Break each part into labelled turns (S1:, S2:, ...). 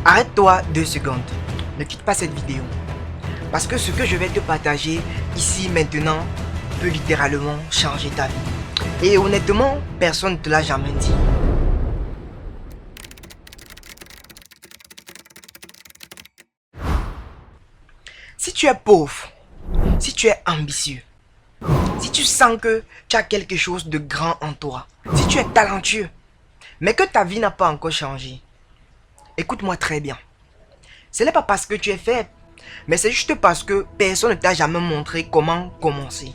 S1: Arrête-toi 2 secondes. Ne quitte pas cette vidéo. Parce que ce que je vais te partager ici maintenant peut littéralement changer ta vie. Et honnêtement, personne ne te l'a jamais dit. Si tu es pauvre, si tu es ambitieux, si tu sens que tu as quelque chose de grand en toi, si tu es talentueux, mais que ta vie n'a pas encore changé, écoute-moi très bien. Ce n'est pas parce que tu es faible, mais c'est juste parce que personne ne t'a jamais montré comment commencer.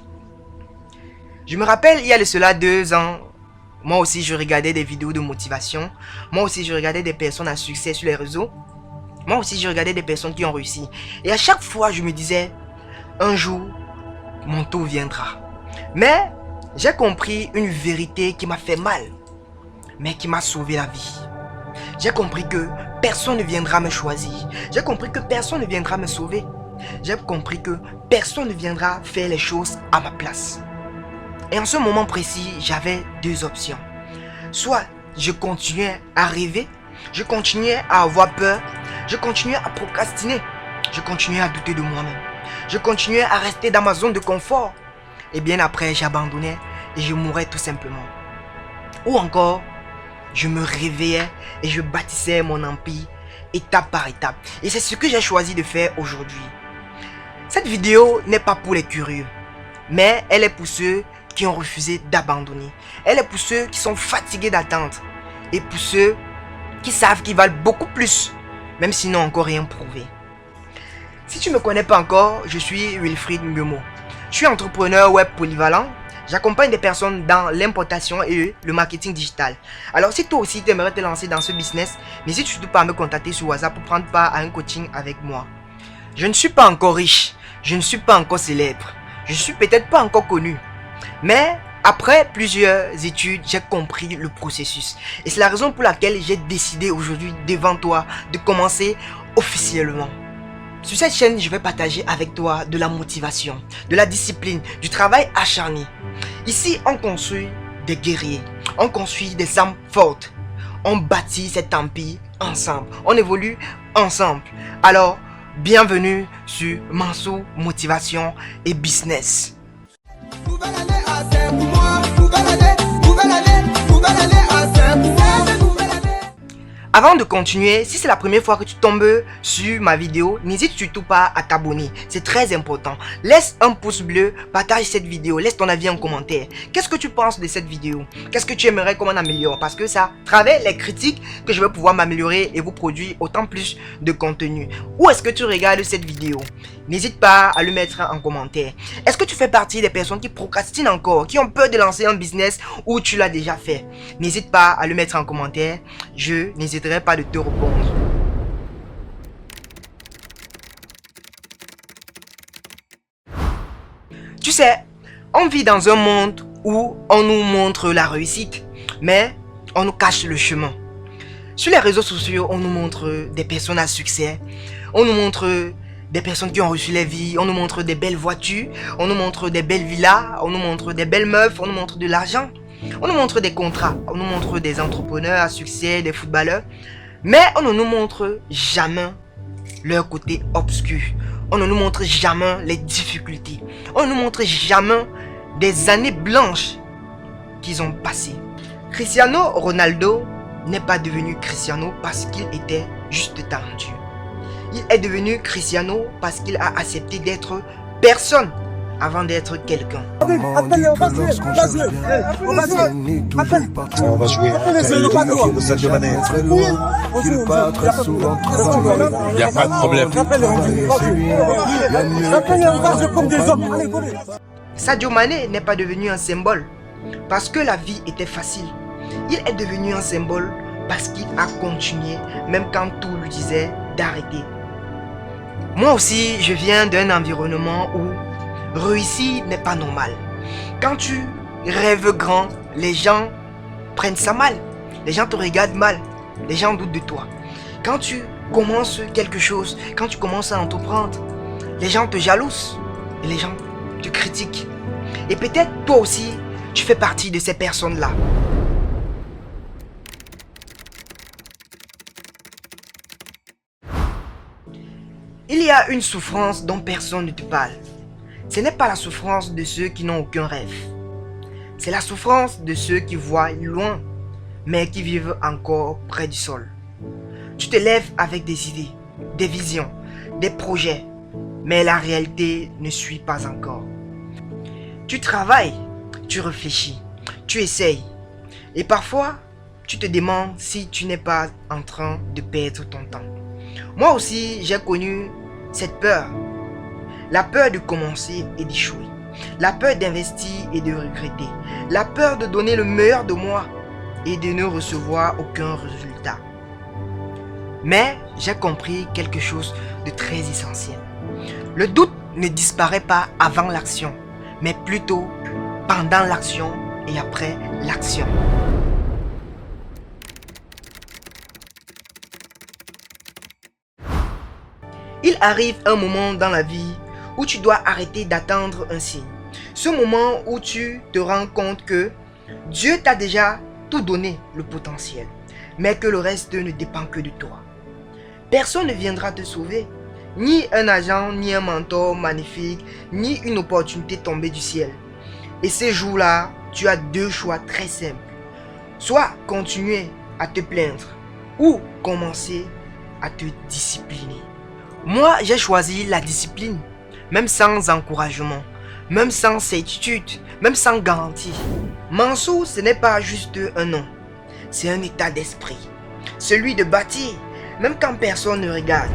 S1: Je me rappelle, il y a de cela 2 ans, moi aussi je regardais des vidéos de motivation, moi aussi je regardais des personnes à succès sur les réseaux, moi aussi je regardais des personnes qui ont réussi. Et à chaque fois je me disais, un jour, mon tour viendra. Mais j'ai compris une vérité qui m'a fait mal, mais qui m'a sauvé la vie. J'ai compris que personne ne viendra me choisir. J'ai compris que personne ne viendra me sauver. J'ai compris que personne ne viendra faire les choses à ma place. Et en ce moment précis, j'avais 2 options. Soit je continuais à rêver, je continuais à avoir peur, je continuais à procrastiner, je continuais à douter de moi-même, je continuais à rester dans ma zone de confort. Et bien après, j'abandonnais et je mourais tout simplement. Ou encore, je me réveillais et je bâtissais mon empire étape par étape. Et c'est ce que j'ai choisi de faire aujourd'hui. Cette vidéo n'est pas pour les curieux, mais elle est pour ceux qui ont refusé d'abandonner. Elle est pour ceux qui sont fatigués d'attendre. Et pour ceux qui savent qu'ils valent beaucoup plus, même s'ils n'ont encore rien prouvé. Si tu ne me connais pas encore, je suis Wilfried Nguemo. Je suis entrepreneur web polyvalent. J'accompagne des personnes dans l'importation et le marketing digital. Alors si toi aussi tu aimerais te lancer dans ce business, n'hésite surtout pas à me contacter sur WhatsApp pour prendre part à un coaching avec moi. Je ne suis pas encore riche, je ne suis pas encore célèbre, je ne suis peut-être pas encore connu. Mais après plusieurs études, j'ai compris le processus. Et c'est la raison pour laquelle j'ai décidé aujourd'hui devant toi de commencer officiellement. Sur cette chaîne, je vais partager avec toi de la motivation, de la discipline, du travail acharné. Ici, on construit des guerriers, on construit des âmes fortes. On bâtit cet empire ensemble, on évolue ensemble. Alors, bienvenue sur Mansour Motivation et Business. Avant de continuer, si c'est la première fois que tu tombes sur ma vidéo, n'hésite surtout pas à t'abonner. C'est très important. Laisse un pouce bleu, partage cette vidéo, laisse ton avis en commentaire. Qu'est-ce que tu penses de cette vidéo? Qu'est-ce que tu aimerais qu'on améliore? Parce que ça, à travers les critiques, que je vais pouvoir m'améliorer et vous produire autant plus de contenu. Où est-ce que tu regardes cette vidéo? N'hésite pas à le mettre en commentaire. Est-ce que tu fais partie des personnes qui procrastinent encore, qui ont peur de lancer un business ou tu l'as déjà fait? N'hésite pas à le mettre en commentaire. Je n'hésiterai pas de te répondre. Tu sais, on vit dans un monde où on nous montre la réussite, mais on nous cache le chemin. Sur les réseaux sociaux, on nous montre des personnes à succès, on nous montre des personnes qui ont reçu les vies, on nous montre des belles voitures, on nous montre des belles villas, on nous montre des belles meufs, on nous montre de l'argent, on nous montre des contrats, on nous montre des entrepreneurs à succès, des footballeurs, mais on ne nous montre jamais leur côté obscur. On ne nous montre jamais les difficultés. On ne nous montre jamais des années blanches qu'ils ont passées. Cristiano Ronaldo n'est pas devenu Cristiano parce qu'il était juste talentueux. Il est devenu Cristiano parce qu'il a accepté d'être personne avant d'être quelqu'un.
S2: On va jouer. Il n'y a pas de problème.
S1: Sadio Mané n'est pas devenu un symbole parce que la vie était facile. Il est devenu un symbole parce qu'il a continué même quand tout lui disait d'arrêter. Moi aussi, je viens d'un environnement où réussir n'est pas normal. Quand tu rêves grand, les gens prennent ça mal. Les gens te regardent mal. Les gens doutent de toi. Quand tu commences quelque chose, quand tu commences à entreprendre, les gens te jalousent et les gens te critiquent. Et peut-être toi aussi, tu fais partie de ces personnes-là. Il y a une souffrance dont personne ne te parle. Ce n'est pas la souffrance de ceux qui n'ont aucun rêve. C'est la souffrance de ceux qui voient loin, mais qui vivent encore près du sol. Tu te lèves avec des idées, des visions, des projets, mais la réalité ne suit pas encore. Tu travailles, tu réfléchis, tu essayes, et parfois, tu te demandes si tu n'es pas en train de perdre ton temps. Moi aussi, j'ai connu cette peur. La peur de commencer et d'échouer. La peur d'investir et de regretter. La peur de donner le meilleur de moi et de ne recevoir aucun résultat. Mais j'ai compris quelque chose de très essentiel. Le doute ne disparaît pas avant l'action, mais plutôt pendant l'action et après l'action. Il arrive un moment dans la vie où tu dois arrêter d'attendre un signe. Ce moment où tu te rends compte que Dieu t'a déjà tout donné, le potentiel, mais que le reste ne dépend que de toi. Personne ne viendra te sauver, ni un agent, ni un mentor magnifique, ni une opportunité tombée du ciel. Et ces jours-là, tu as deux choix très simples. Soit continuer à te plaindre, ou commencer à te discipliner. Moi, j'ai choisi la discipline, même sans encouragement, même sans certitude, même sans garantie. Mansour, ce n'est pas juste un nom, c'est un état d'esprit. Celui de bâtir, même quand personne ne regarde.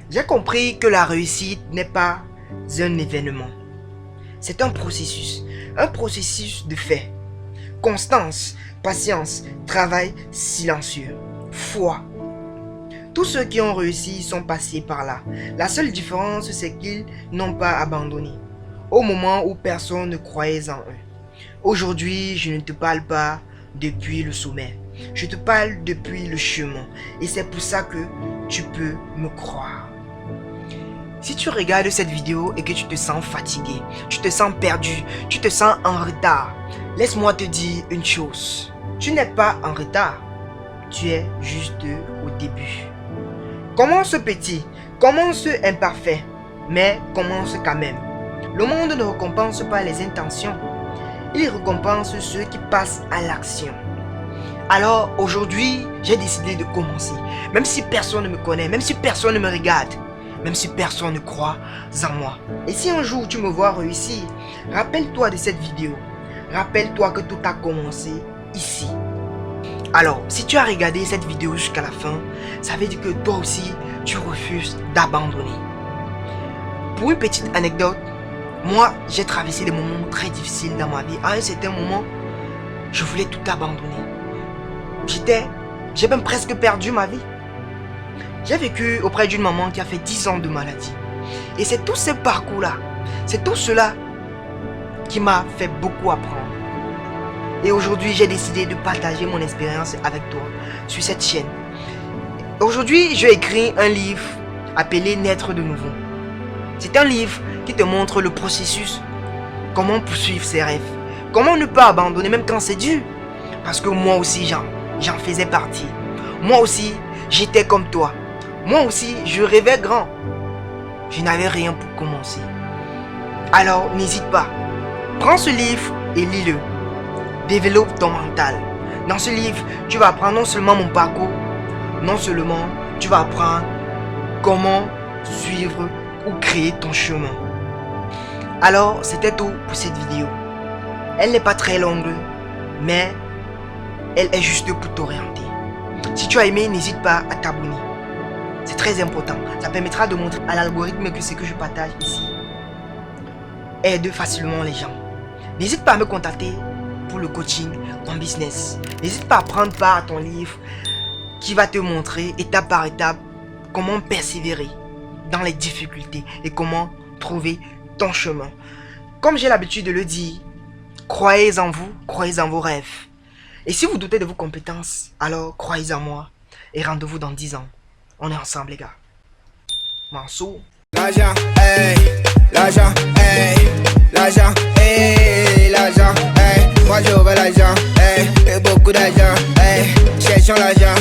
S1: J'ai compris que la réussite n'est pas un événement. C'est un processus de fait. Constance, patience, travail silencieux, foi. Tous ceux qui ont réussi sont passés par là. La seule différence, c'est qu'ils n'ont pas abandonné au moment où personne ne croyait en eux. Aujourd'hui, je ne te parle pas depuis le sommet. Je te parle depuis le chemin. Et c'est pour ça que tu peux me croire. Si tu regardes cette vidéo et que tu te sens fatigué, tu te sens perdu, tu te sens en retard, laisse-moi te dire une chose. Tu n'es pas en retard. Tu es juste au début. Commence petit, commence imparfait, mais commence quand même. Le monde ne récompense pas les intentions. Il récompense ceux qui passent à l'action. Alors aujourd'hui, j'ai décidé de commencer. Même si personne ne me connaît, même si personne ne me regarde, même si personne ne croit en moi. Et si un jour tu me vois réussir, rappelle-toi de cette vidéo. Rappelle-toi que tout a commencé ici. Alors, si tu as regardé cette vidéo jusqu'à la fin, ça veut dire que toi aussi, tu refuses d'abandonner. Pour une petite anecdote, moi, j'ai traversé des moments très difficiles dans ma vie. À un certain moment, je voulais tout abandonner. J'ai même presque perdu ma vie. J'ai vécu auprès d'une maman qui a fait 10 ans de maladie. Et c'est tout ce parcours-là, c'est tout cela qui m'a fait beaucoup apprendre. Et aujourd'hui, j'ai décidé de partager mon expérience avec toi sur cette chaîne. Aujourd'hui, j'ai écrit un livre appelé Naître de nouveau. C'est un livre qui te montre le processus, comment poursuivre ses rêves, comment ne pas abandonner même quand c'est dur. Parce que moi aussi, j'en faisais partie. Moi aussi, j'étais comme toi. Moi aussi, je rêvais grand. Je n'avais rien pour commencer. Alors, n'hésite pas. Prends ce livre et lis-le. Développe ton mental. Dans ce livre, tu vas apprendre non seulement mon parcours, non seulement tu vas apprendre comment suivre ou créer ton chemin. Alors, c'était tout pour cette vidéo. Elle n'est pas très longue, mais elle est juste pour t'orienter. Si tu as aimé, n'hésite pas à t'abonner. C'est très important. Ça permettra de montrer à l'algorithme que ce que je partage ici aide facilement les gens. N'hésite pas à me contacter pour le coaching en business. N'hésite pas à prendre part à ton livre qui va te montrer étape par étape comment persévérer dans les difficultés et comment trouver ton chemin. Comme j'ai l'habitude de le dire, croyez en vous, croyez en vos rêves. Et si vous doutez de vos compétences, alors croyez en moi et rendez-vous dans 10 ans. On est ensemble les gars. Mansour.
S3: L'argent, hey, l'argent, hey, l'argent, hey, l'argent, hey. Moi je veux l'argent, hey, et beaucoup d'argent, hey. Cherchons l'argent.